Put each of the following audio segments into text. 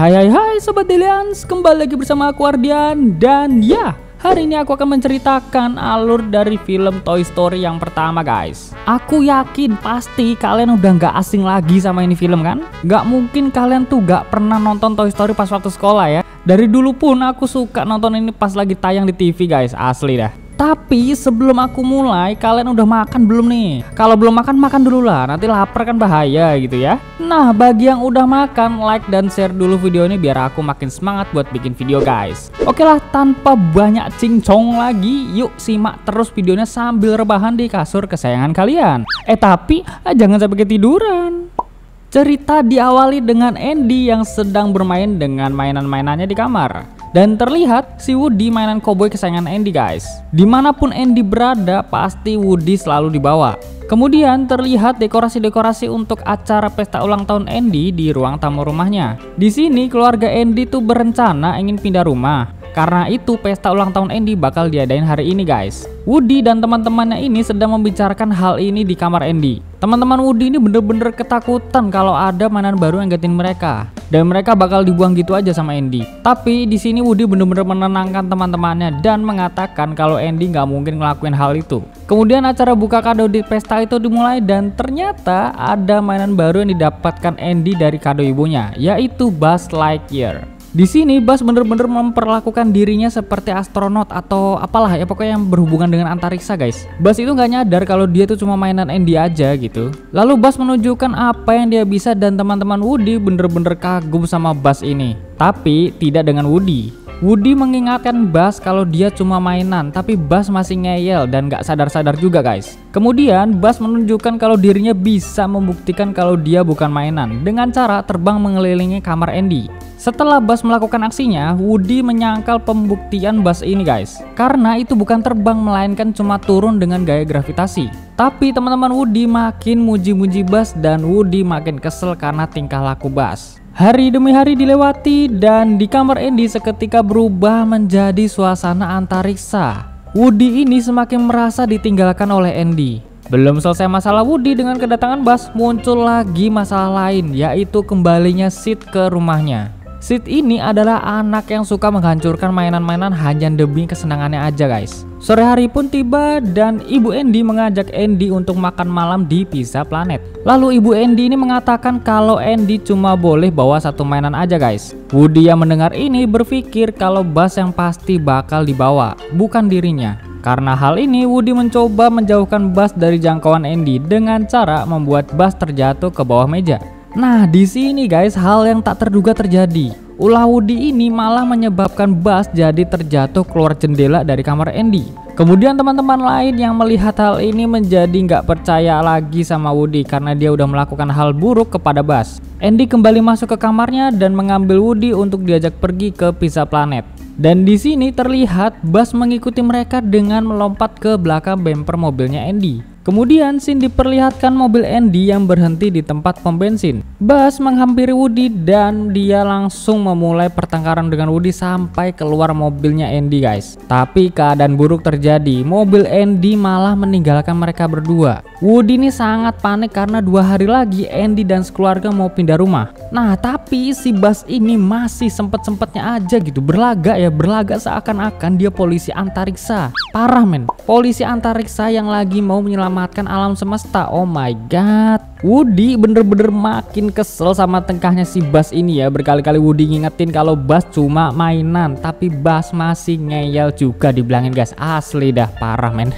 Hai Sobat Delians, kembali lagi bersama aku Ardian. Dan ya, hari ini aku akan menceritakan alur dari film Toy Story yang pertama guys. Aku yakin pasti kalian udah gak asing lagi sama ini film kan? Gak mungkin kalian tuh gak pernah nonton Toy Story pas waktu sekolah ya. Dari dulu pun aku suka nonton ini pas lagi tayang di TV guys, asli dah. Tapi sebelum aku mulai, kalian udah makan belum nih? Kalau belum makan, makan dulu lah, nanti lapar kan bahaya gitu ya. Nah, bagi yang udah makan, like dan share dulu video ini biar aku makin semangat buat bikin video guys. Oke lah, tanpa banyak cincong lagi, yuk simak terus videonya sambil rebahan di kasur kesayangan kalian. Tapi jangan sampai ketiduran. Cerita diawali dengan Andy yang sedang bermain dengan mainan-mainannya di kamar. Dan terlihat si Woody mainan koboi kesayangan Andy guys. Dimanapun Andy berada pasti Woody selalu dibawa. Kemudian terlihat dekorasi-dekorasi untuk acara pesta ulang tahun Andy di ruang tamu rumahnya. Di sini keluarga Andy tuh berencana ingin pindah rumah. Karena itu pesta ulang tahun Andy bakal diadain hari ini guys. Woody dan teman-temannya ini sedang membicarakan hal ini di kamar Andy. Teman-teman Woody ini bener-bener ketakutan kalau ada mainan baru yang gantiin mereka. Dan mereka bakal dibuang gitu aja sama Andy. Tapi di sini Woody bener-bener menenangkan teman-temannya dan mengatakan kalau Andy nggak mungkin ngelakuin hal itu. Kemudian acara buka kado di pesta itu dimulai dan ternyata ada mainan baru yang didapatkan Andy dari kado ibunya, yaitu Buzz Lightyear. Di sini Buzz bener-bener memperlakukan dirinya seperti astronot atau apalah ya, pokoknya yang berhubungan dengan antariksa guys. Buzz itu nggak nyadar kalau dia tuh cuma mainan Andy aja gitu. Lalu Buzz menunjukkan apa yang dia bisa dan teman-teman Woody bener-bener kagum sama Buzz ini. Tapi tidak dengan Woody. Woody mengingatkan Buzz kalau dia cuma mainan, tapi Buzz masih ngeyel dan gak sadar-sadar juga guys. Kemudian Buzz menunjukkan kalau dirinya bisa membuktikan kalau dia bukan mainan dengan cara terbang mengelilingi kamar Andy. Setelah Buzz melakukan aksinya, Woody menyangkal pembuktian Buzz ini guys. Karena itu bukan terbang melainkan cuma turun dengan gaya gravitasi. Tapi teman-teman Woody makin muji-muji Buzz dan Woody makin kesel karena tingkah laku Buzz. Hari demi hari dilewati dan di kamar Andy seketika berubah menjadi suasana antariksa. Woody ini semakin merasa ditinggalkan oleh Andy. Belum selesai masalah Woody dengan kedatangan Buzz, muncul lagi masalah lain, yaitu kembalinya Sid ke rumahnya. Sid ini adalah anak yang suka menghancurkan mainan-mainan hanya demi kesenangannya aja guys. Sore hari pun tiba dan ibu Andy mengajak Andy untuk makan malam di Pizza Planet. Lalu ibu Andy ini mengatakan kalau Andy cuma boleh bawa satu mainan aja guys. Woody yang mendengar ini berpikir kalau Buzz yang pasti bakal dibawa, bukan dirinya. Karena hal ini Woody mencoba menjauhkan Buzz dari jangkauan Andy dengan cara membuat Buzz terjatuh ke bawah meja. Nah, di sini guys hal yang tak terduga terjadi. Ulah Woody ini malah menyebabkan Buzz jadi terjatuh keluar jendela dari kamar Andy. Kemudian teman-teman lain yang melihat hal ini menjadi nggak percaya lagi sama Woody karena dia udah melakukan hal buruk kepada Buzz. Andy kembali masuk ke kamarnya dan mengambil Woody untuk diajak pergi ke Pizza Planet. Dan di sini terlihat Buzz mengikuti mereka dengan melompat ke belakang bumper mobilnya Andy. Kemudian scene diperlihatkan mobil Andy yang berhenti di tempat pom bensin. Buzz menghampiri Woody dan dia langsung memulai pertengkaran dengan Woody sampai keluar mobilnya Andy guys. Tapi keadaan buruk terjadi, mobil Andy malah meninggalkan mereka berdua. Woody ini sangat panik karena 2 hari lagi Andy dan sekeluarga mau pindah rumah. Nah tapi si Buzz ini masih sempet-sempetnya aja gitu berlagak seakan-akan dia polisi antariksa. Parah men, polisi antariksa yang lagi mau menyelamatkan alam semesta. Oh my god. Woody bener-bener makin kesel sama tengkahnya si Buzz ini ya. Berkali-kali Woody ngingetin kalau Buzz cuma mainan, tapi Buzz masih ngeyel juga dibilangin guys. Asli dah parah men.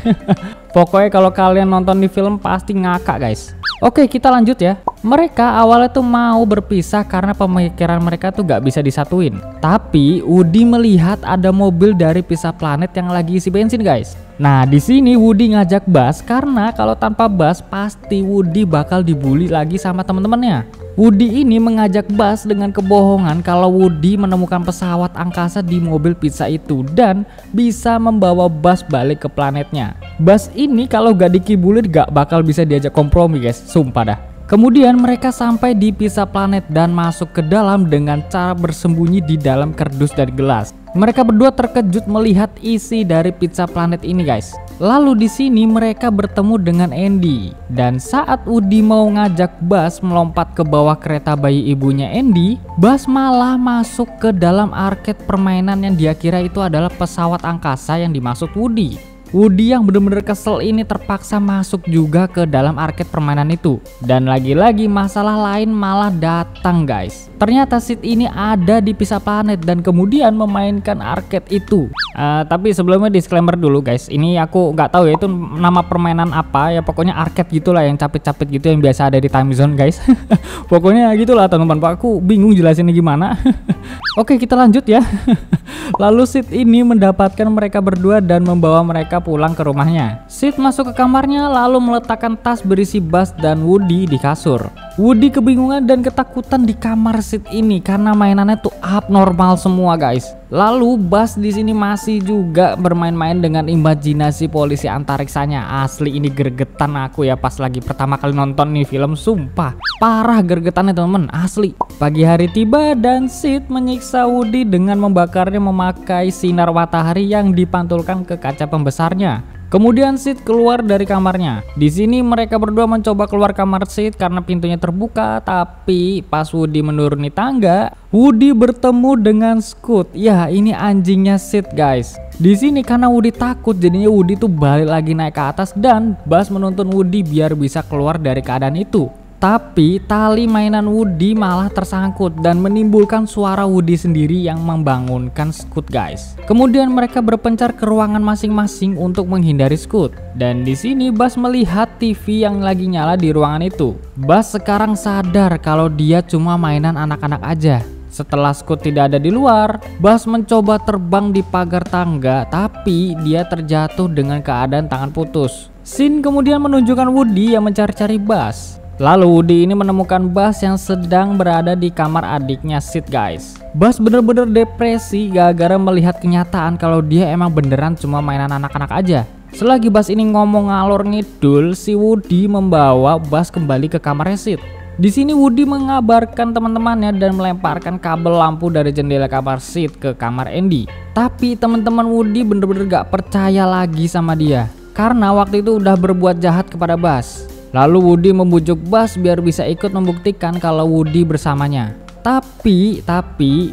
Pokoknya kalau kalian nonton di film pasti ngakak guys. Oke kita lanjut ya. Mereka awalnya tuh mau berpisah karena pemikiran mereka tuh gak bisa disatuin. Tapi Woody melihat ada mobil dari Pizza Planet yang lagi isi bensin guys. Nah di sini Woody ngajak Buzz karena kalau tanpa Buzz pasti Woody bakal dibully lagi sama teman-temannya. Woody ini mengajak Buzz dengan kebohongan kalau Woody menemukan pesawat angkasa di mobil pizza itu dan bisa membawa Buzz balik ke planetnya. Buzz ini kalau gak dikibulin gak bakal bisa diajak kompromi guys, sumpah dah. Kemudian mereka sampai di Pizza Planet dan masuk ke dalam dengan cara bersembunyi di dalam kardus dan gelas. Mereka berdua terkejut melihat isi dari Pizza Planet ini guys. Lalu di sini mereka bertemu dengan Andy, dan saat Woody mau ngajak Buzz melompat ke bawah kereta bayi ibunya Andy, Buzz malah masuk ke dalam arcade permainan yang dia kira itu adalah pesawat angkasa yang dimaksud Woody. Woody yang bener-bener kesel ini terpaksa masuk juga ke dalam arcade permainan itu. Dan lagi-lagi masalah lain malah datang guys. Ternyata Sid ini ada di Pizza Planet dan kemudian memainkan arcade itu. Tapi sebelumnya disclaimer dulu guys. Ini aku nggak tahu ya itu nama permainan apa ya, pokoknya arcade gitulah yang capit-capit gitu yang biasa ada di time zone guys. Pokoknya gitulah teman-teman, aku bingung jelasinnya gimana. Oke, kita lanjut ya. Lalu Sid ini mendapatkan mereka berdua dan membawa mereka pulang ke rumahnya. Sid masuk ke kamarnya lalu meletakkan tas berisi Buzz dan Woody di kasur. Woody kebingungan dan ketakutan di kamar Sid ini karena mainannya tuh abnormal semua guys. Lalu Buzz di sini masih juga bermain-main dengan imajinasi polisi antariksanya. Asli ini gregetan aku ya pas lagi pertama kali nonton nih film, sumpah parah gregetannya teman-teman, asli. Pagi hari tiba dan Sid menyiksa Woody dengan membakarnya memakai sinar matahari yang dipantulkan ke kaca pembesarnya. Kemudian Sid keluar dari kamarnya. Di sini mereka berdua mencoba keluar kamar Sid karena pintunya terbuka, tapi pas Woody menuruni tangga, Woody bertemu dengan Scoot. Ya, ini anjingnya Sid guys. Di sini karena Woody takut, jadinya Woody tuh balik lagi naik ke atas dan Buzz menuntun Woody biar bisa keluar dari keadaan itu. Tapi tali mainan Woody malah tersangkut dan menimbulkan suara Woody sendiri yang membangunkan Scoot guys. Kemudian mereka berpencar ke ruangan masing-masing untuk menghindari Scoot. Dan di sini Buzz melihat TV yang lagi nyala di ruangan itu. Buzz sekarang sadar kalau dia cuma mainan anak-anak aja. Setelah Scoot tidak ada di luar, Buzz mencoba terbang di pagar tangga, tapi dia terjatuh dengan keadaan tangan putus. Scene kemudian menunjukkan Woody yang mencari-cari Buzz. Lalu Woody ini menemukan Buzz yang sedang berada di kamar adiknya Sid guys. Buzz bener-bener depresi gara-gara melihat kenyataan kalau dia emang beneran cuma mainan anak-anak aja. Selagi Buzz ini ngomong ngalor ngidul, si Woody membawa Buzz kembali ke kamarnya Sid. Di sini Woody mengabarkan teman-temannya dan melemparkan kabel lampu dari jendela kamar Sid ke kamar Andy. Tapi teman-teman Woody bener-bener gak percaya lagi sama dia karena waktu itu udah berbuat jahat kepada Buzz. Lalu Woody membujuk Buzz biar bisa ikut membuktikan kalau Woody bersamanya. Tapi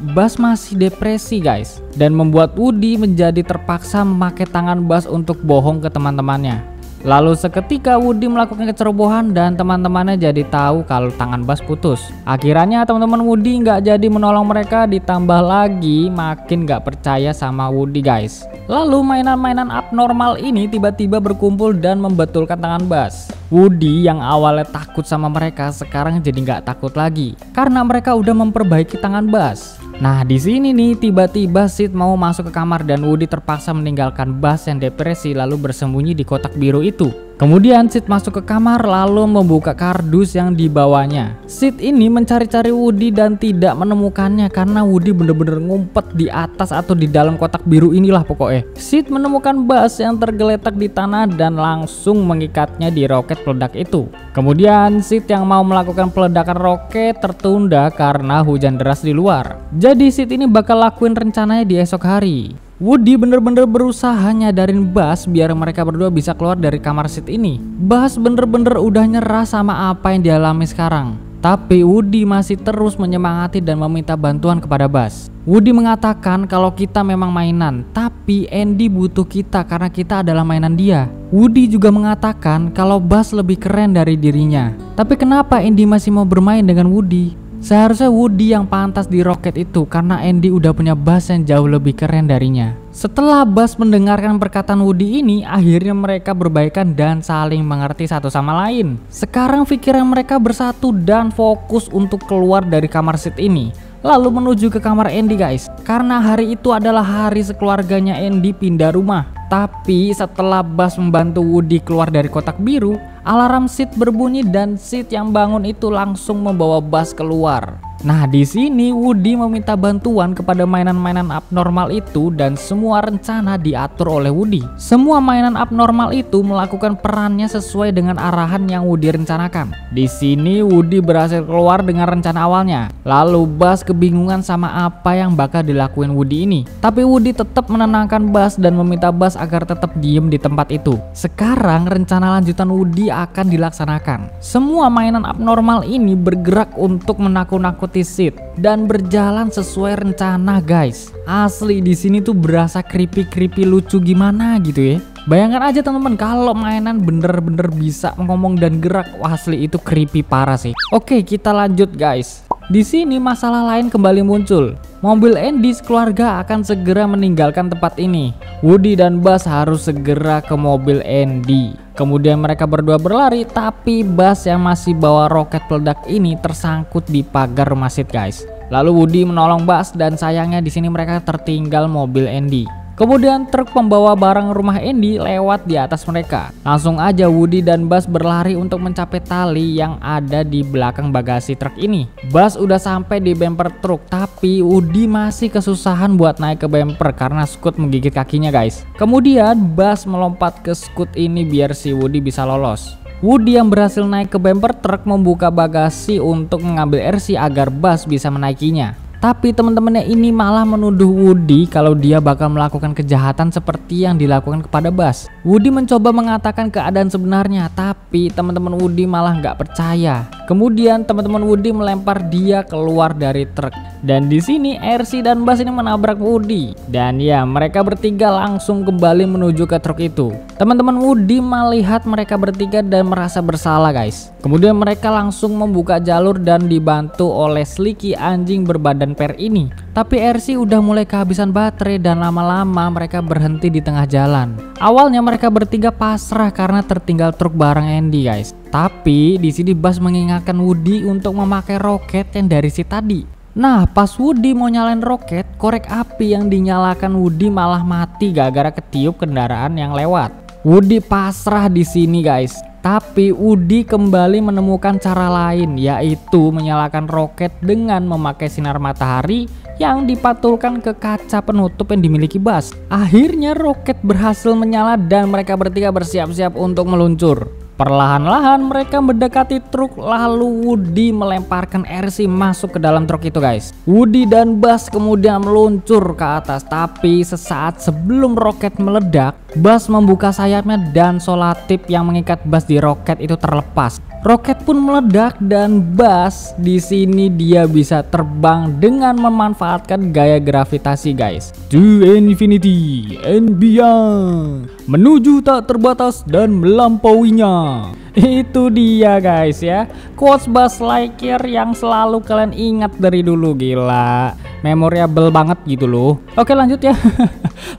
Buzz masih depresi guys, dan membuat Woody menjadi terpaksa memakai tangan Buzz untuk bohong ke teman-temannya. Lalu seketika Woody melakukan kecerobohan dan teman-temannya jadi tahu kalau tangan Buzz putus. Akhirnya teman-teman Woody nggak jadi menolong mereka, ditambah lagi makin nggak percaya sama Woody guys. Lalu mainan-mainan abnormal ini tiba-tiba berkumpul dan membetulkan tangan Buzz. Woody yang awalnya takut sama mereka sekarang jadi nggak takut lagi karena mereka udah memperbaiki tangan Buzz. Nah di sini nih tiba-tiba Sid mau masuk ke kamar dan Woody terpaksa meninggalkan Buzz yang depresi lalu bersembunyi di kotak biru itu. Kemudian Sid masuk ke kamar lalu membuka kardus yang dibawanya. Sid ini mencari-cari Woody dan tidak menemukannya karena Woody bener-bener ngumpet di atas atau di dalam kotak biru inilah pokoknya. Sid menemukan Buzz yang tergeletak di tanah dan langsung mengikatnya di roket peledak itu. Kemudian Sid yang mau melakukan peledakan roket tertunda karena hujan deras di luar. Jadi Sid ini bakal lakuin rencananya di esok hari. Woody bener-bener berusaha nyadarin Buzz biar mereka berdua bisa keluar dari kamar Sid ini. Buzz bener-bener udah nyerah sama apa yang dialami sekarang. Tapi Woody masih terus menyemangati dan meminta bantuan kepada Buzz. Woody mengatakan kalau kita memang mainan, tapi Andy butuh kita karena kita adalah mainan dia. Woody juga mengatakan kalau Buzz lebih keren dari dirinya. Tapi kenapa Andy masih mau bermain dengan Woody? Seharusnya Woody yang pantas di roket itu karena Andy udah punya Buzz yang jauh lebih keren darinya. Setelah Buzz mendengarkan perkataan Woody ini, akhirnya mereka berbaikan dan saling mengerti satu sama lain. Sekarang pikiran mereka bersatu dan fokus untuk keluar dari kamar Sid ini, lalu menuju ke kamar Andy guys. Karena hari itu adalah hari sekeluarganya Andy pindah rumah. Tapi setelah Buzz membantu Woody keluar dari kotak biru, alarm Sid berbunyi dan Sid yang bangun itu langsung membawa Buzz keluar. Nah, di sini Woody meminta bantuan kepada mainan-mainan abnormal itu dan semua rencana diatur oleh Woody. Semua mainan abnormal itu melakukan perannya sesuai dengan arahan yang Woody rencanakan. Di sini Woody berhasil keluar dengan rencana awalnya. Lalu Buzz kebingungan sama apa yang bakal dilakuin Woody ini. Tapi Woody tetap menenangkan Buzz dan meminta Buzz agar tetap diem di tempat itu. Sekarang rencana lanjutan Woody akan dilaksanakan. Semua mainan abnormal ini bergerak untuk menakut-nakuti Sid dan berjalan sesuai rencana, guys. Asli di sini tuh berasa creepy lucu gimana gitu ya. Bayangkan aja teman-teman kalau mainan bener-bener bisa ngomong dan gerak. Wah, asli itu creepy parah sih. Oke, kita lanjut guys. Di sini masalah lain kembali muncul. Mobil Andy sekeluarga akan segera meninggalkan tempat ini. Woody dan Buzz harus segera ke mobil Andy. Kemudian mereka berdua berlari, tapi Buzz yang masih bawa roket peledak ini tersangkut di pagar rumah Sid, guys. Lalu Woody menolong Buzz dan sayangnya di sini mereka tertinggal mobil Andy. Kemudian truk pembawa barang rumah Andy lewat di atas mereka. Langsung aja Woody dan Buzz berlari untuk mencapai tali yang ada di belakang bagasi truk ini. Buzz udah sampai di bumper truk, tapi Woody masih kesusahan buat naik ke bumper karena Scoot menggigit kakinya, guys. Kemudian Buzz melompat ke Scoot ini biar si Woody bisa lolos. Woody yang berhasil naik ke bumper truk membuka bagasi untuk mengambil RC agar Buzz bisa menaikinya. Tapi teman-temannya ini malah menuduh Woody kalau dia bakal melakukan kejahatan seperti yang dilakukan kepada Buzz. Woody mencoba mengatakan keadaan sebenarnya, tapi teman-teman Woody malah nggak percaya. Kemudian teman-teman Woody melempar dia keluar dari truk. Dan di sini RC dan Buzz ini menabrak Woody. Dan ya, mereka bertiga langsung kembali menuju ke truk itu. Teman-teman Woody melihat mereka bertiga dan merasa bersalah, guys. Kemudian mereka langsung membuka jalur dan dibantu oleh Slicky, anjing berbadan per ini. Tapi RC udah mulai kehabisan baterai dan lama-lama mereka berhenti di tengah jalan. Awalnya mereka bertiga pasrah karena tertinggal truk barang Andy, guys. Tapi di sini Buzz mengingatkan Woody untuk memakai roket yang dari si tadi. Nah, pas Woody mau nyalain roket, korek api yang dinyalakan Woody malah mati gara-gara ketiup kendaraan yang lewat. Woody pasrah di sini, guys. Tapi Woody kembali menemukan cara lain, yaitu menyalakan roket dengan memakai sinar matahari yang dipantulkan ke kaca penutup yang dimiliki Buzz. Akhirnya roket berhasil menyala dan mereka bertiga bersiap-siap untuk meluncur. Perlahan-lahan mereka mendekati truk, lalu Woody melemparkan RC masuk ke dalam truk itu, guys. Woody dan Buzz kemudian meluncur ke atas, tapi sesaat sebelum roket meledak, Buzz membuka sayapnya dan solatip yang mengikat Buzz di roket itu terlepas. Roket pun meledak dan Buzz di sini dia bisa terbang dengan memanfaatkan gaya gravitasi, guys. To infinity and beyond, menuju tak terbatas dan melampauinya. Itu dia, guys ya, quotes Buzz Lightyear yang selalu kalian ingat dari dulu. Gila, memorable banget gitu loh. Oke, lanjut ya.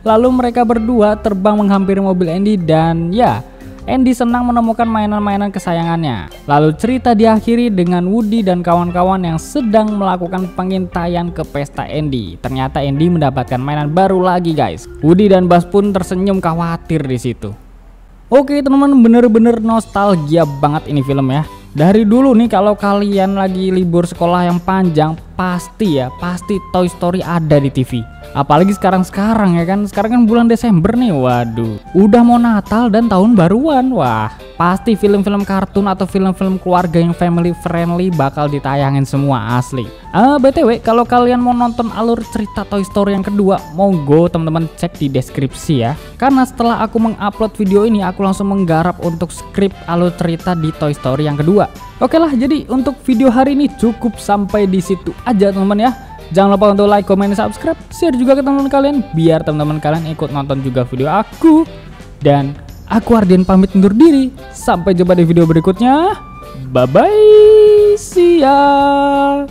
Lalu mereka berdua terbang menghampiri mobil Andy dan ya, Andy senang menemukan mainan-mainan kesayangannya. Lalu cerita diakhiri dengan Woody dan kawan-kawan yang sedang melakukan pengintaian ke pesta Andy. Ternyata Andy mendapatkan mainan baru lagi, guys. Woody dan Buzz pun tersenyum khawatir di situ. Oke teman-teman, bener-bener nostalgia banget ini film ya. Dari dulu nih kalau kalian lagi libur sekolah yang panjang, pasti Toy Story ada di TV. Apalagi sekarang ya kan, sekarang kan bulan Desember nih, waduh, udah mau Natal dan tahun baruan. Wah, pasti film-film kartun atau film-film keluarga yang family friendly bakal ditayangin semua, asli. BTW kalau kalian mau nonton alur cerita Toy Story yang kedua, monggo teman-teman cek di deskripsi ya. Karena setelah aku mengupload video ini, aku langsung menggarap untuk skrip alur cerita di Toy Story yang kedua. Oke lah, jadi untuk video hari ini cukup sampai di situ aja teman-teman ya. Jangan lupa untuk like, comment, dan subscribe, share juga ke teman-teman kalian biar teman-teman kalian ikut nonton juga video aku. Dan aku Ardian pamit undur diri. Sampai jumpa di video berikutnya. Bye bye. See ya.